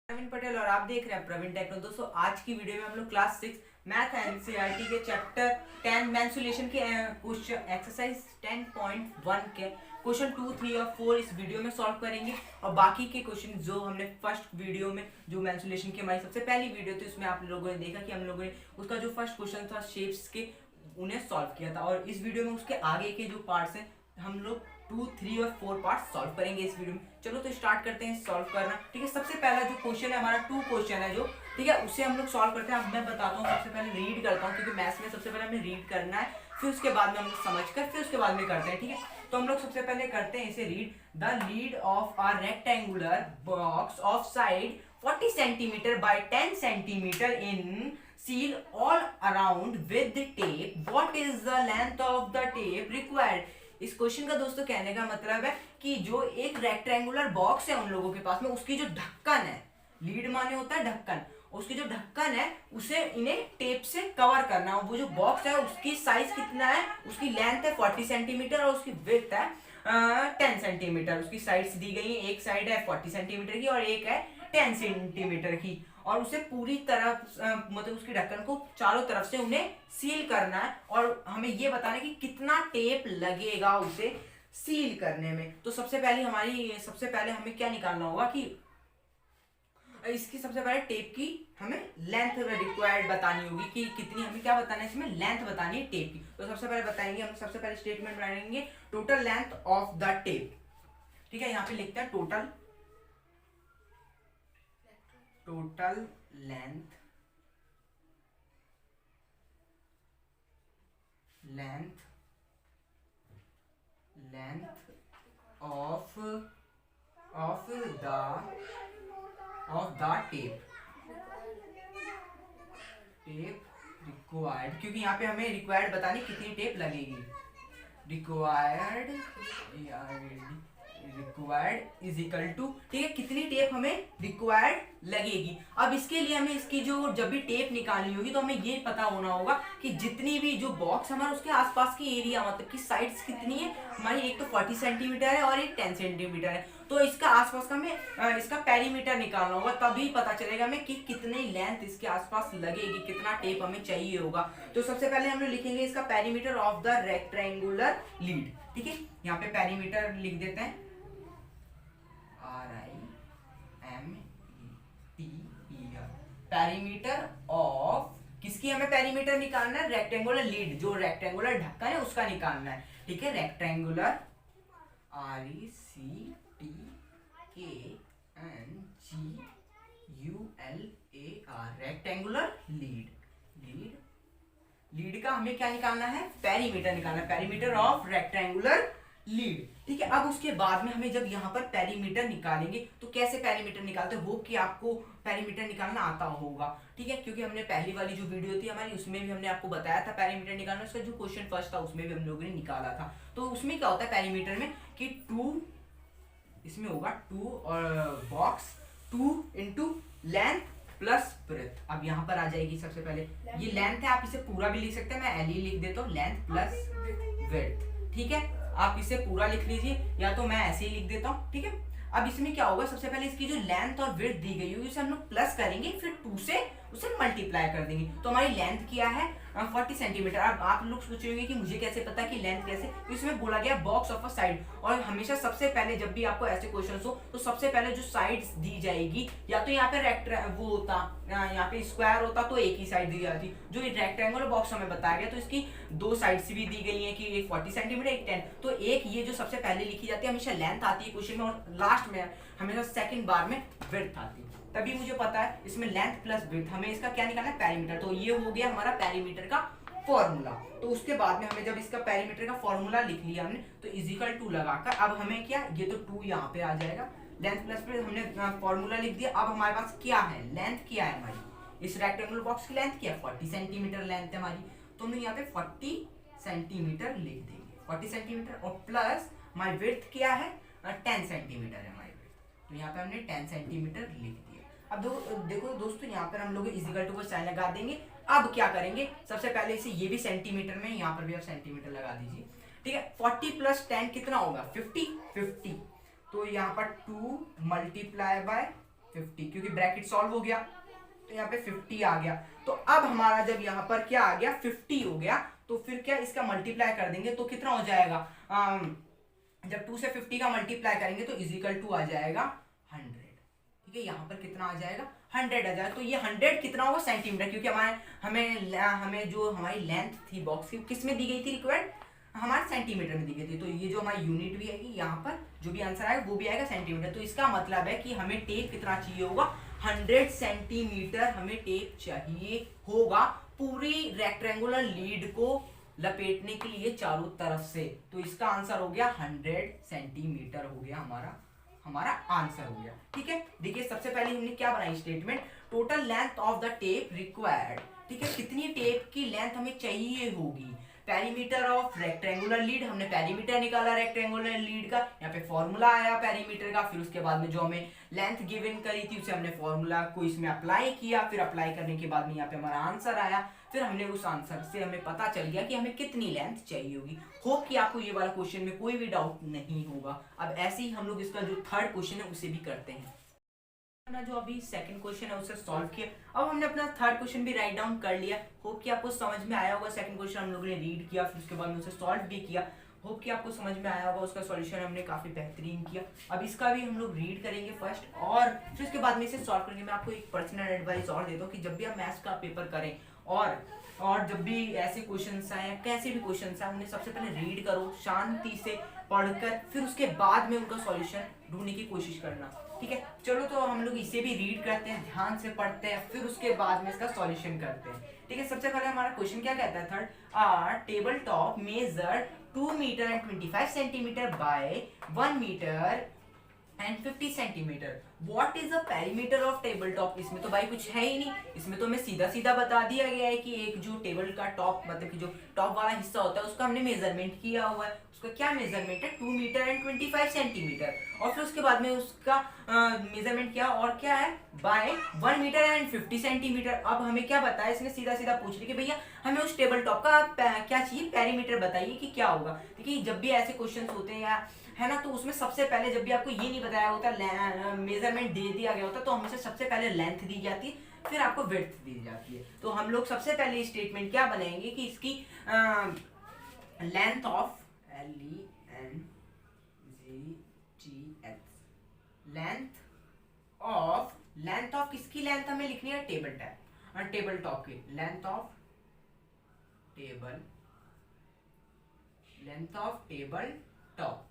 प्रवीण पटेल और आप देख रहे हैं प्रवीण टेक्नो। दोस्तों आज की वीडियो में हम लोग क्लास 6 मैथ एनसीईआरटी के चैप्टर 10 मेंसुरेशन के क्वेश्चन एक्सरसाइज 10.1 के क्वेश्चन 2, 3 और 4 इस वीडियो में सॉल्व करेंगे। और बाकी के क्वेश्चन जो हमने फर्स्ट वीडियो में जो मेंसुरेशन की हमारी सबसे पहली वीडियो थी उसमें आप लोगों ने देखा कि हम लोगों ने उसका जो फर्स्ट क्वेश्चन था शेप्स के उन्हें सॉल्व किया था। और इस वीडियो में उसके आगे के जो पार्ट्स हैं हम लोग 2, 3 और 4 पार्ट सॉल्व करेंगे इस वीडियो में। चलो तो स्टार्ट करते हैं सॉल्व करना। ठीक है, सबसे पहला जो क्वेश्चन है हमारा 2 क्वेश्चन है जो, ठीक है, उसे हम लोग सॉल्व करते हैं। अब मैं बताता हूँ, सबसे पहले रीड करता हूँ क्योंकि मैथ्स में सबसे पहले हमें रीड करना है, फिर उसके बाद में हम लोग समझ कर फिर उसके बाद में करते हैं। ठीक है, तो हम लोग सबसे पहले करते हैं इसे read. The lead of a rectangular box of side 40 centimetre bye 10 centimetre in seal all around with the tape. What is the length of the tape required? इस क्वेश्चन का दोस्तों कहने का मतलब है कि जो एक रेक्टेंगुलर बॉक्स है उन लोगों के पास में, उसकी जो ढक्कन है, लीड माने होता है ढक्कन, उसकी जो ढक्कन है उसे इन्हें टेप से कवर करना है। वो जो बॉक्स है उसकी साइज कितना है, उसकी लेंथ है 40 सेंटीमीटर और उसकी विड्थ है 10 सेंटीमीटर। उसकी साइड्स दी गई है, एक साइड है 40 सेंटीमीटर की और एक है 10 सेंटीमीटर की। और उसे पूरी तरह मतलब उसकी ढक्कन को चारों तरफ से उन्हें सील करना है और हमें यह बताना है कि कितना टेप लगेगा उसे सील करने में। तो सबसे पहले हमें क्या निकालना होगा कि इसकी सबसे पहले टेप की हमें लेंथ रिक्वायर्ड बतानी होगी कि कितनी, हमें क्या बताना है इसमें, लेंथ बतानी है टेप की। तो सबसे पहले बताएंगे हम, सबसे पहले स्टेटमेंट बनाएंगे total length of the tape. ठीक है, यहाँ पे लिखते हैं total length of the tape required, क्योंकि यहाँ पे हमें रिक्वायर्ड बतानी कितनी टेप लगेगी। रिक्वायर्ड इज इक्वल टू, ठीक है, कितनी टेप हमें रिक्वायर्ड लगेगी। अब इसके लिए हमें इसकी जो जब भी टेप निकालनी होगी तो हमें ये पता होना होगा कि जितनी भी जो बॉक्स हमारा उसके आसपास की एरिया मतलब कि साइड्स कितनी है हमारी, एक तो 40 सेंटीमीटर है और एक 10 सेंटीमीटर है। तो इसका आसपास का हमें इसका पेरीमीटर निकालना होगा, तभी पता चलेगा हमें कि कितनी लेंथ इसके आसपास लगेगी, कितना टेप हमें चाहिए होगा। तो सबसे पहले हम लोग लिखेंगे इसका perimeter of the rectangular lead. ठीक है, यहाँ पे पेरीमीटर लिख देते हैं RIMETER, पेरीमीटर ऑफ किसकी, हमें पेरीमीटर निकालना है रेक्टेंगुलर लीड, जो रेक्टेंगुलर ढक्कन है उसका निकालना है। ठीक है, रेक्टेंगुलर RECTANGULAR, रेक्टेंगुलर लीड का हमें क्या निकालना है, पेरीमीटर निकालना है, पेरीमीटर ऑफ रेक्टेंगुलर लीड। ठीक है, अब उसके बाद में हमें जब यहाँ पर पेरीमीटर निकालेंगे तो कैसे पेरीमीटर निकालते हो कि आपको पेरीमीटर निकालना आता होगा। ठीक है, क्योंकि हमने पहली वाली जो वीडियो थी हमारी उसमें भी हमने आपको बताया था पेरीमीटर निकालना, उसका जो क्वेश्चन फर्स्ट था उसमें भी हम लोगों ने निकाला था। तो उसमें क्या होता है पेरीमीटर में कि 2, इसमें होगा 2 और box 2 into length plus breadth. अब यहाँ पर आ जाएगी सबसे पहले ये लेंथ है, आप इसे पूरा भी लिख सकते हैं, मैं LE लिख देता हूँ, लेंथ प्लस ब्रेथ। ठीक है, आप इसे पूरा लिख लीजिए या तो मैं ऐसे ही लिख देता हूँ। ठीक है, अब इसमें क्या होगा, सबसे पहले इसकी जो लेंथ और विड्थ दी गई होगी उसे हम लोग प्लस करेंगे, फिर 2 से उसे मल्टीप्लाई कर देंगे। तो हमारी लेंथ क्या है 40 सेंटीमीटर। अब आप लोग सोचेंगे कि मुझे कैसे पता कि लेंथ कैसे, तो इसमें बोला गया बॉक्स ऑफ अ साइड। और हमेशा सबसे पहले जब भी आपको ऐसे क्वेश्चन हो तो सबसे पहले जो साइड्स दी जाएगी, या तो यहाँ पे वो होता, यहाँ पे स्क्वायर होता तो एक ही साइड दी जाती। जो रेक्टेंगुलर बॉक्स हमें बताया गया तो इसकी 2 साइड्स भी दी गई है कि एक 40 सेंटीमीटर एक 10। तो एक ये जो सबसे पहले लिखी जाती है हमेशा लेंथ आती है क्वेश्चन में, और लास्ट में हमेशा सेकंड बार में विड्थ आती है। तभी मुझे पता है इसमें लेंथ प्लस विड्थ, हमें इसका क्या निकालना है, पेरीमीटर। तो ये हो गया हमारा पेरीमीटर का फॉर्मूला। तो उसके बाद में हमें जब इसका पेरीमीटर का फॉर्मूला लिख लिया हमने तो इजिकल टू लगाकर अब हमें क्या, ये तो 2 यहाँ पे आ जाएगा, लेंथ प्लस विड्थ हमने फॉर्मूला लिख दिया। अब हमारे पास क्या है, लेंथ क्या है हमारी, इस रेक्टेंगुलर बॉक्स की लेंथ क्या है 40 सेंटीमीटर लेंथ है हमारी। तो हम यहाँ पे 40 सेंटीमीटर लिख देंगे, 40 सेंटीमीटर, और प्लस हमारी विड्थ क्या है 10 सेंटीमीटर है हमारी विड्थ। तो यहाँ पे हमने 10 सेंटीमीटर लिख दिया। अब देखो दोस्तों, यहाँ पर हम लोग इजिकल टू को साइन लगा देंगे। अब क्या करेंगे, सबसे पहले इसे ये भी सेंटीमीटर में, यहाँ पर भी आप सेंटीमीटर लगा दीजिए। ठीक है, 40 प्लस 10 कितना होगा 50। तो यहाँ पर 2 मल्टीप्लाई बाय 50, क्योंकि ब्रैकेट सॉल्व हो गया तो यहाँ पे 50 आ गया। तो अब हमारा जब यहाँ पर क्या आ गया 50 हो गया, तो फिर क्या इसका मल्टीप्लाई कर देंगे तो कितना हो जाएगा, जब 2 से 50 का मल्टीप्लाई करेंगे तो इजिकल टू आ जाएगा 100। ठीक है, यहाँ पर कितना आ जाएगा 100 आ जाएगा। तो ये 100 कितना होगा सेंटीमीटर, क्योंकि हमें जो हमारी लेंथ थी बॉक्स की किस में दी गई थी रिक्वायर्ड, हमारे सेंटीमीटर में दी गई थी। तो ये जो हमारी यूनिट भी आएगी यहाँ पर, जो भी आंसर आएगा वो भी आएगा सेंटीमीटर। तो इसका मतलब है कि हमें टेप कितना चाहिए होगा 100 सेंटीमीटर हमें टेप चाहिए होगा पूरी रेक्टेंगुलर लीड को लपेटने के लिए चारों तरफ से। तो इसका आंसर हो गया 100 सेंटीमीटर हो गया हमारा आंसर हो गया। ठीक है, देखिए सबसे पहले हमने क्या बनाई statement, total length of the tape required. ठीक है, कितनी टेप की लेंथ हमें चाहिए होगी, पेरीमीटर ऑफ रेक्टेंगुलर लीड, हमने पेरीमीटर निकाला रेक्टेंगुलर लीड का, यहाँ पे फॉर्मूला आया पेरीमीटर का, फिर उसके बाद में जो हमें लेंथ गिवन करी थी उसे हमने फॉर्मूला को इसमें अप्लाई किया, फिर अप्लाई करने के बाद में यहाँ पे हमारा आंसर आया, फिर हमने उस आंसर से हमें पता चल गया कि हमें कितनी लेंथ चाहिए होगी। होप कि आपको ये वाला क्वेश्चन में कोई भी डाउट नहीं होगा। अब ऐसे ही हम लोग इसका जो थर्ड क्वेश्चन है उसे भी करते हैं। जो अभी सेकंड क्वेश्चन है उसे सॉल्व किया, अब हमने अपना थर्ड क्वेश्चन भी राइट डाउन कर लिया। होप कि आपको समझ में आया होगा। सेकंड क्वेश्चन हम लोगों ने रीड किया, फिर उसके बाद में उसे सॉल्व भी किया। होप कि आपको समझ में आया होगा, उसका सॉल्यूशन हमने काफी बेहतरीन किया। अब इसका भी हम लोग रीड करेंगे फर्स्ट, और फिर उसके बाद में इसे सॉल्व करेंगे। मैं आपको एक पर्सनल एडवाइस और देता हूँ कि जब भी आप मैथ्स का पेपर करें और जब भी ऐसे क्वेश्चंस आए, कैसे भी क्वेश्चंस आए, उन्हें सबसे पहले रीड करो शांति से पढ़कर, फिर उसके बाद में उनका सॉल्यूशन ढूंढने की कोशिश करना। ठीक है, चलो तो हम लोग इसे भी रीड करते हैं, ध्यान से पढ़ते हैं, फिर उसके बाद में इसका सॉल्यूशन करते हैं। ठीक है, सबसे पहले हमारा क्वेश्चन क्या कहता है third, table top measure 2 metre and 25 centimetre by 1 metre and 50 centimetre. What is the perimeter of table top. इसमें तो भाई कुछ है ही नहीं, इसमें तो हमें सीधा सीधा बता दिया गया है कि एक जो टेबल का टॉप मतलब कि जो टॉप वाला हिस्सा होता है उसका हमने मेजरमेंट किया हुआ है। उसका क्या मेजरमेंट है 2 मीटर एंड 25 सेंटीमीटर, और फिर उसके बाद में उसका मेजरमेंट किया और क्या है बाय 1 मीटर एंड 50 सेंटीमीटर। अब हमें क्या बताया, इसने सीधा सीधा पूछ लिया कि भैया हमें उस टेबल टॉप का क्या चाहिए पेरीमीटर बताइए कि क्या होगा। देखिए जब भी ऐसे क्वेश्चन होते हैं या है ना, तो उसमें सबसे पहले जब भी आपको ये नहीं बताया होता, मेजरमेंट दे दिया गया होता, तो हमेशा सबसे पहले लेंथ दी जाती है, फिर आपको विड्थ दी जाती है। तो हम लोग सबसे पहले स्टेटमेंट क्या बनाएंगे कि इसकी लेंथ ऑफ लेंथ ऑफ किसकी लेंथ हमें लिखनी है टेबल टॉप की लेंथ ऑफ टेबल टॉप।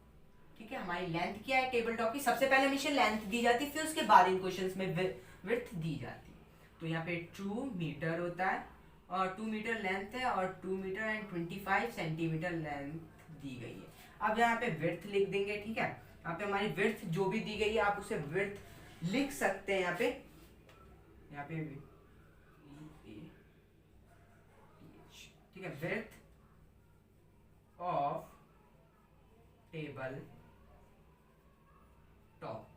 ठीक है, हमारी लेंथ क्या है टेबल टॉप की, सबसे पहले हमेशा लेंथ दी जाती है, फिर उसके बाद इन क्वेश्चंस में विड्थ दी जाती है। तो यहाँ पे 2 मीटर होता है और 2 मीटर लेंथ है और 2 मीटर एंड 25 सेंटीमीटर लेंथ दी गई है। अब यहाँ पे विड्थ लिख देंगे। ठीक है, यहाँ पे हमारी विड्थ जो भी दी गई है आप उसे विड्थ लिख सकते हैं। यहाँ पे ठीक है, विड्थ ऑफ टेबल टॉप।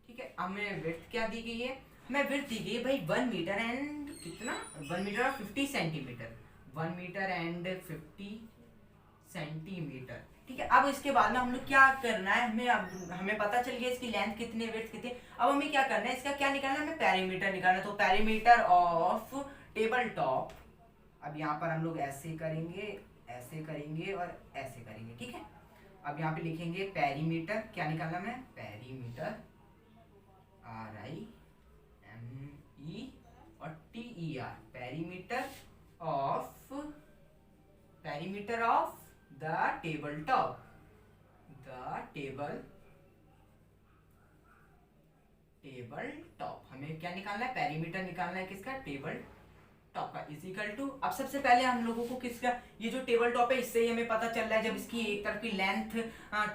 ठीक है, हमें विड्थ क्या दी गई है, हमें विड्थ दी गई है भाई 1 मीटर एंड कितना 1 मीटर और 50 सेंटीमीटर 1 मीटर एंड 50 सेंटीमीटर। ठीक है, अब इसके बाद में हम लोग क्या करना है, हमें पता चल गया इसकी लेंथ कितनी विड्थ कितनी। अब हमें क्या करना है, इसका क्या निकालना है, हमें पेरीमीटर निकालना है। तो पेरीमीटर ऑफ टेबल टॉप, अब यहाँ पर हम लोग ऐसे करेंगे और ऐसे करेंगे। ठीक है, अब यहाँ पे लिखेंगे पेरीमीटर, क्या निकालना है पेरीमीटर RIME और TER, perimeter of the table top, table top. हमें क्या निकालना है, पेरीमीटर निकालना है किसका, टेबल टॉप का, इजिकल टू। अब सबसे पहले हम लोगों को किसका, ये जो टेबल टॉप है इससे ही हमें पता चल रहा है, जब इसकी एक तरफ की लेंथ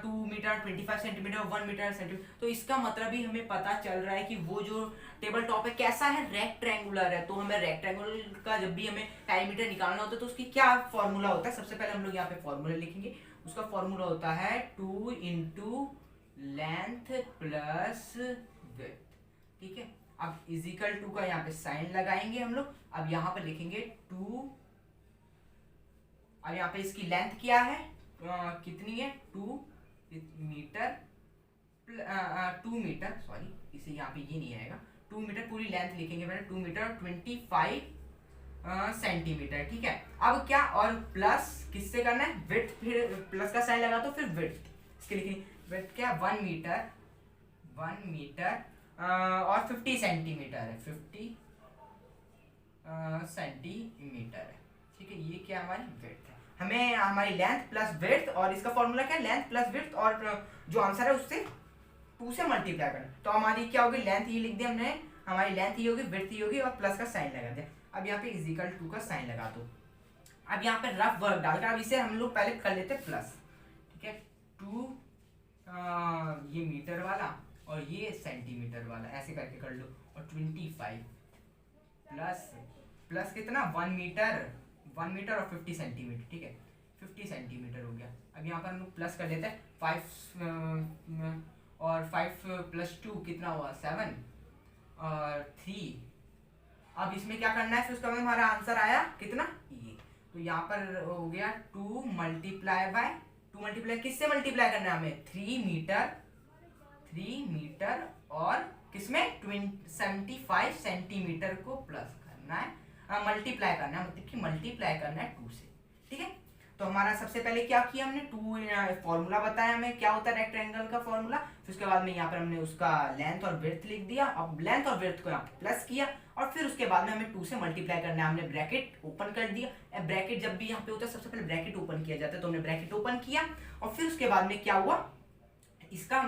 2 मीटर 25 सेंटीमीटर और 1 मीटर सेंटीमीटर, तो इसका मतलब ही हमें पता चल रहा है कि वो जो टेबल टॉप है कैसा है, रेक्टेंगुलर है। तो हमें रेक्टेंगुलर का जब भी हमें पेरीमीटर निकालना होता है तो उसकी क्या फॉर्मूला होता है, सबसे पहले हम लोग यहाँ पे फॉर्मूला लिखेंगे। उसका फॉर्मूला होता है 2 इंटू लेंथ प्लस विड्थ। ठीक है, अब इजिकल टू का यहाँ पे साइन लगाएंगे हम लोग। अब यहाँ पे लिखेंगे 2, अब यहाँ पे इसकी लेंथ क्या है कितनी है 2 मीटर 2 मीटर, सॉरी इसे यहाँ पे ये नहीं आएगा, 2 मीटर पूरी लेंथ लिखेंगे पहले, 2 मीटर और 25 सेंटीमीटर, ठीक है। अब क्या, और प्लस किससे करना है, विड्थ, फिर प्लस का साइन लगा तो फिर विड्थ, इसके लिखेंगे विड्थ क्या 1 मीटर, 1 मीटर और 50 सेंटीमीटर है, 50 सेंटीमीटर है, ठीक है। ये क्या हमारी विड्थ है, हमें हमारी लेंथ प्लस विड्थ, और इसका फॉर्मूला क्या है, लेंथ प्लस विड्थ, और जो आंसर है उससे 2 से मल्टीप्लाई करना। तो हमारी क्या होगी, लेंथ ये लिख दिया हमने, हमारी लेंथ ये होगी, विड्थ ये होगी, और प्लस का साइन लगा दिया। अब यहाँ पे इजिकल 2 का साइन लगा दो। अब यहाँ पे रफ वर्क डालकर अब इसे हम लोग पहले कर लेते प्लस, ठीक है। 2 ये मीटर वाला और ये सेंटीमीटर वाला, ऐसे करके कर लो, और 25 प्लस प्लस कितना 1 मीटर, 1 मीटर और 50 सेंटीमीटर, ठीक है, 50 सेंटीमीटर हो गया। अब यहाँ पर हम लोग प्लस कर लेते हैं 5 और 5 प्लस 2 कितना हुआ 7 और 3। अब इसमें क्या करना है, फिर उसका हमारा आंसर आया कितना ये, तो यहाँ पर हो गया 2 मल्टीप्लाई बाय 2 मल्टीप्लाई किससे मल्टीप्लाई करना है हमें, 3 मीटर और किसमें 75 सेंटीमीटर को प्लस करना है, मल्टीप्लाई करना है, मतलब कि मल्टीप्लाई करना है 2 से, ठीक है। तो हमारा सबसे पहले क्या किया हमने, 2 फॉर्मूला बताया हमें क्या होता है रेक्टेंगल का फॉर्मूला, फिर उसके बाद में यहाँ पर हमने उसका लेंथ और विड्थ लिख दिया। अब लेंथ और विड्थ को यहाँ पे प्लस किया, और फिर उसके बाद में हमें 2 से मल्टीप्लाई करना है, हमने ब्रैकेट ओपन कर दिया। ब्रैकेट जब भी यहाँ पे होता है सबसे पहले ब्रैकेट ओपन किया जाता है, तो हमने ब्रैकेट ओपन किया, और फिर उसके बाद में क्या हुआ, इसका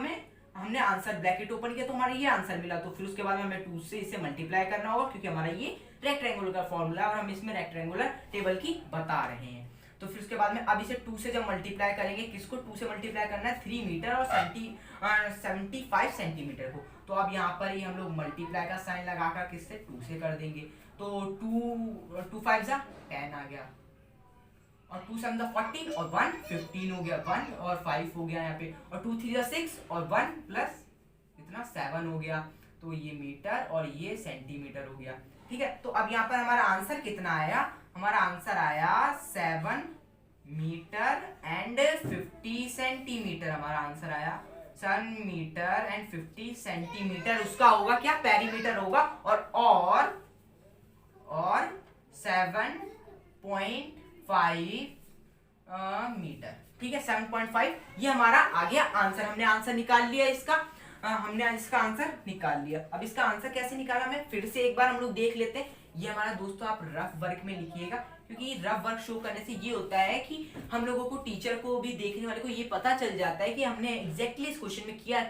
हमने आंसर ब्रैकेट ओपन किया तो हमारा ये आंसर मिला। तो फिर उसके बाद में हमें 2 से इसे मल्टीप्लाई करना होगा, क्योंकि हमारा ये रेक्टेंगुलर का फॉर्मूला और हम इसमें रेक्टेंगुलर टेबल की बता रहे हैं। तो फिर उसके बाद में अब इसे 2 से जब मल्टीप्लाई करेंगे, किसको 2 से मल्टीप्लाई करना है, 3 मीटर और 75 सेंटीमीटर को। तो अब यहाँ पर ही हम लोग मल्टीप्लाई का साइन लगाकर किससे 2 से कर देंगे, तो 2 5 10 आ गया, और 2 7 14 और 1 15 हो गया, 1 और 5 हो गया यहाँ पे, और 2 3 6 और 1 प्लस इतना 7 हो गया। तो ये मीटर और ये सेंटीमीटर हो गया, ठीक है। तो अब यहाँ पर हमारा आंसर कितना आया, हमारा आंसर आया 7 मीटर एंड 50 सेंटीमीटर, हमारा आंसर आया 7 मीटर एंड 50 सेंटीमीटर, उसका होगा क्या, पेरीमीटर होगा, और 7.5 मीटर, ठीक है, 7.5 ये हमारा आ गया आंसर। हमने आंसर निकाल लिया इसका, हमने इसका आंसर निकाल लिया। अब इसका आंसर कैसे निकाला हमें फिर से एक बार हम लोग देख लेते हैं। ये हमारा दोस्तों आप रफ वर्क में लिखिएगा, क्योंकि रफ वर्क शो करने से ये होता है कि हम लोगों को, टीचर को भी, देखने वाले को ये पता चल जाता है कि हमने एग्जैक्टली इस क्वेश्चन में किया,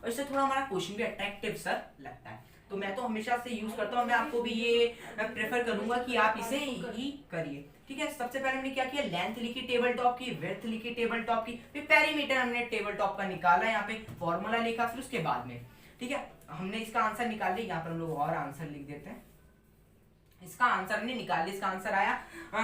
और इससे थोड़ा हमारा क्वेश्चन भी अट्रैक्टिव सा लगता है। तो मैं तो हमेशा से यूज करता हूँ, मैं आपको भी ये प्रेफर करूंगा कि आप इसे ही करिए, ठीक है। सबसे पहले हमने क्या किया, लेंथ लिखी टेबल टॉप की, विड्थ लिखी टेबल टॉप की, फिर पेरीमीटर हमने टेबल टॉप का निकाला, यहाँ पे फॉर्मूला लिखा, फिर उसके बाद में, ठीक है, हमने इसका आंसर निकाल लिया। यहाँ पर हम लोग और आंसर लिख देते हैं, इसका आंसर हमने निकाल लिया, इसका आंसर आया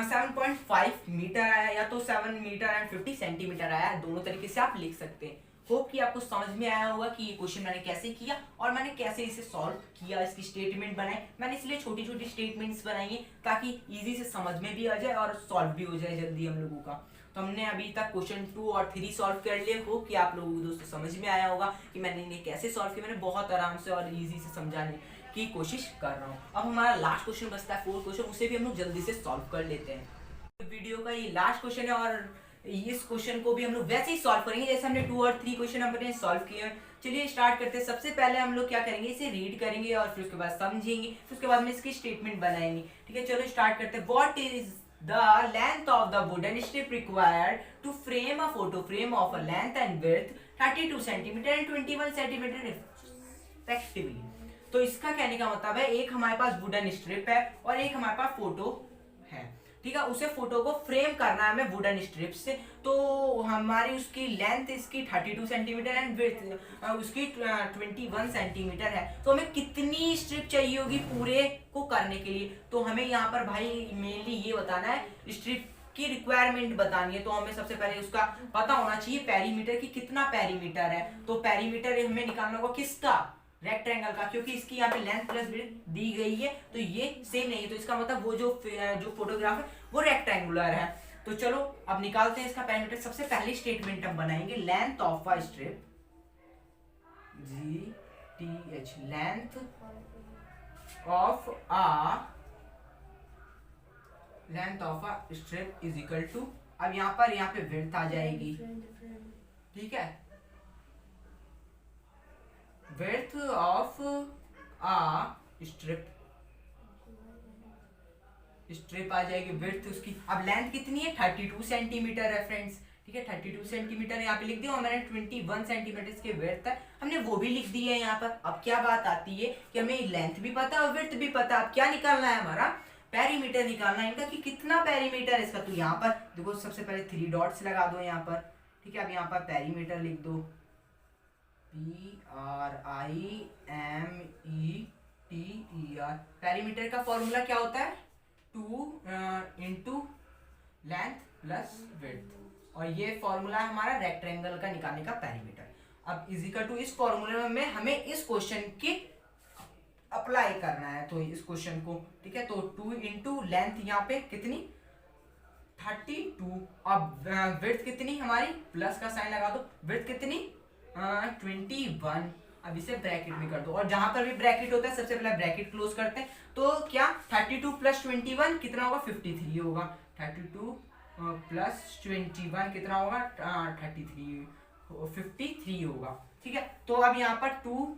7.5 मीटर आया, या तो 7 मीटर एंड 50 सेंटीमीटर आया, दोनों तरीके से आप लिख सकते हैं। होप कि आपको समझ में आया होगा कि ये क्वेश्चन मैंने कैसे किया और मैंने कैसे इसे सॉल्व किया, इसकी स्टेटमेंट बनाई। मैंने इसलिए छोटी छोटी स्टेटमेंट्स बनाई है ताकि इजी से समझ में भी आ जाए और सॉल्व भी हो जाए जल्दी हम लोगों का। तो हमने अभी तक क्वेश्चन 2 और 3 सॉल्व कर लिए। होप कि आप लोगों को दोस्तों समझ में आया होगा कि मैंने इन्हें कैसे सॉल्व किया। मैंने बहुत आराम से और इजी से समझाने की कोशिश कर रहा हूँ। अब हमारा लास्ट क्वेश्चन बचता है 4th क्वेश्चन, उसे भी हम लोग जल्दी से सॉल्व कर लेते हैं। वीडियो का ये लास्ट क्वेश्चन है और इस क्वेश्चन को भी हम लोग वैसे ही सॉल्व करेंगे जैसे हमने 2 और 3 क्वेश्चन हमने सॉल्व किए हैं। चलिए स्टार्ट करते हैं। सबसे पहले हम लोग क्या करेंगे, इसे रीड करेंगे और फिर उसके बाद समझेंगे, फिर उसके बाद में इसकी स्टेटमेंट बनाएंगे। ठीक है, चलो स्टार्ट करते हैं। What is the length of the wooden strip required to frame a photo frame of a length and width 32 cm and 21 cm respectively। तो इसका कहने का मतलब है एक हमारे पास वुडन स्ट्रिप है और एक हमारे पास फोटो है। ठीक है, उसे फोटो को फ्रेम करना है हमें वुडन स्ट्रिप से। तो हमारी उसकी लेंथ इसकी 32 सेंटीमीटर एंड विड्थ उसकी 21 सेंटीमीटर है। तो हमें कितनी स्ट्रिप चाहिए होगी पूरे को करने के लिए? तो हमें यहाँ पर भाई मेनली ये बताना है, स्ट्रिप की रिक्वायरमेंट बतानी है। तो हमें सबसे पहले उसका पता होना चाहिए पेरीमीटर की, कितना पेरीमीटर है। तो पेरीमीटर हमें निकालना होगा किसका, रेक्टेंगल का, क्योंकि इसकी यहाँ पे लेंथ प्लस विड्थ दी गई है तो ये सेम नहीं है। तो इसका मतलब वो जो फोटोग्राफ है वो रेक्टेंगुलर है। तो चलो अब निकालते हैं इसका पेरीमीटर। सबसे पहली स्टेटमेंट हम बनाएंगे, length of a strip, GTH length of a strip is equal to, अब यहाँ पे विड्थ आ जाएगी, ठीक है, विड्थ ऑफ अ स्ट्रिप आ जाएगी, विड्थ उसकी। अब लेंथ कितनी है, 32 सेंटीमीटर है फ्रेंड्स, ठीक है, 32 सेंटीमीटर यहाँ पे लिख दिया, और मैंने 21 सेंटीमीटर इसके विड्थ है, हमने वो भी लिख दी है यहाँ पर। अब क्या बात आती है कि हमें लेंथ भी पता है और विड्थ भी पता है, अब क्या निकालना है, हमारा पेरीमीटर निकालना है इनका, कि कितना पेरीमीटर है इसका। तो यहाँ पर देखो सबसे पहले 3 डॉट्स लगा दो यहाँ पर, ठीक है। अब यहाँ पर पेरीमीटर लिख दो, PRIMETER। पेरीमीटर का फॉर्मूला क्या होता है, 2 इंटू लेंथ प्लस विड्थ, और ये फॉर्मूला है हमारा रेक्टेंगल का निकालने का पेरीमीटर। अब इजिकल टू इस फॉर्मूले में हमें इस क्वेश्चन की अप्लाई करना है, तो इस क्वेश्चन को, ठीक है, तो 2 इंटू लेंथ यहाँ पे कितनी 32, अब विड्थ कितनी हमारी, प्लस का साइन लगा दो, विड्थ कितनी 21, अब इसे ब्रैकेट में कर दो, और जहां पर भी ब्रैकेट होता है सबसे पहले ब्रैकेट क्लोज करते हैं, तो क्या 32 प्लस 21 कितना होगा, 53 होगा, 32 प्लस 21 कितना होगा, 53 होगा, ठीक है। तो अब यहाँ पर 2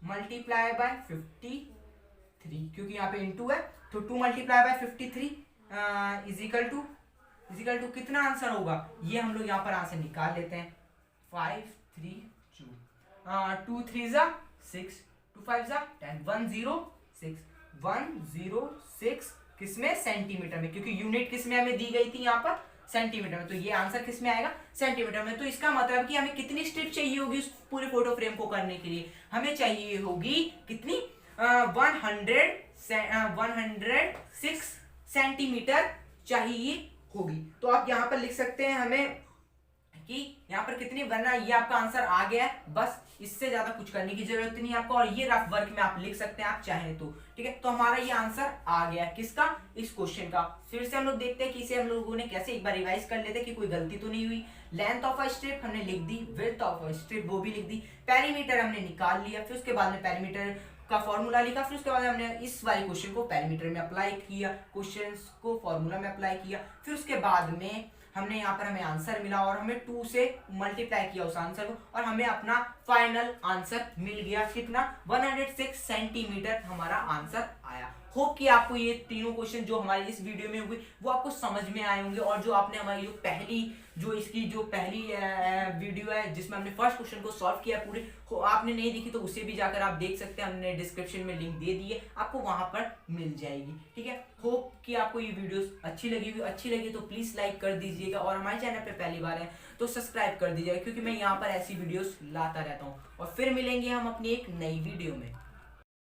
मल्टीप्लाई बाय 53, क्योंकि यहाँ पे इंटू है, तो 2 मल्टीप्लाई बाय 53 इजिकल टू कितना आंसर होगा, ये हम लोग यहाँ पर आंसर निकाल लेते हैं, 5 3 2 2 3 जा 6, 2 5 जा 10, 106 किसमें, सेंटीमीटर में, क्योंकि यूनिट किसमें हमें दी गई थी यहाँ पर, सेंटीमीटर में, तो ये आंसर किसमें आएगा, सेंटीमीटर में। तो इसका मतलब कि हमें कितनी स्ट्रिप चाहिए होगी उस पूरे फोटो फ्रेम को करने के लिए, हमें चाहिए होगी कितनी 106 सेंटीमीटर चाहिए होगी। तो आप यहाँ पर लिख सकते हैं हमें कि यहाँ पर कितनी, वरना ये आपका आंसर आ गया है, बस इससे ज्यादा कुछ करने की जरूरत नहीं है आपको, और ये रफ वर्क में आप लिख सकते हैं आप चाहें तो, ठीक है। तो हमारा ये आंसर आ गया किसका, इस क्वेश्चन का। फिर से हम लोग देखते हैं कि इसे हम लोगों ने कैसे, एक बार रिवाइज कर लेते हैं कि कोई गलती तो नहीं हुई। लेंथ ऑफ अ स्ट्रिप हमने लिख दी, विड्थ ऑफ अ स्ट्रिप वो भी लिख दी, पेरीमीटर हमने निकाल लिया, फिर उसके बाद में पेरीमीटर का फॉर्मूला लिखा, फिर उसके बाद हमने इस वाले क्वेश्चन को पेरीमीटर में अप्लाई किया, क्वेश्चंस को फॉर्मूला में अप्लाई किया, फिर उसके बाद में हमने यहाँ पर हमें आंसर मिला और हमें 2 से मल्टीप्लाई किया उस आंसर को, और हमें अपना फाइनल आंसर मिल गया, कितना 106 सेंटीमीटर हमारा आंसर आया। होप कि आपको ये तीनों क्वेश्चन जो हमारी इस वीडियो में हुए वो आपको समझ में आए होंगे, और जो आपने हमारी इसकी जो पहली वीडियो है जिसमें हमने फर्स्ट क्वेश्चन को सॉल्व किया पूरे, आपने नहीं देखी तो उसे भी जाकर आप देख सकते हैं, हमने डिस्क्रिप्शन में लिंक दे दी है, आपको वहां पर मिल जाएगी, ठीक है। होप कि आपको ये वीडियोस अच्छी लगी तो प्लीज लाइक कर दीजिएगा, और हमारे चैनल पे पहली बार है तो सब्सक्राइब कर दीजिएगा, क्योंकि मैं यहाँ पर ऐसी वीडियोस लाता रहता हूँ। और फिर मिलेंगे हम अपनी एक नई वीडियो में।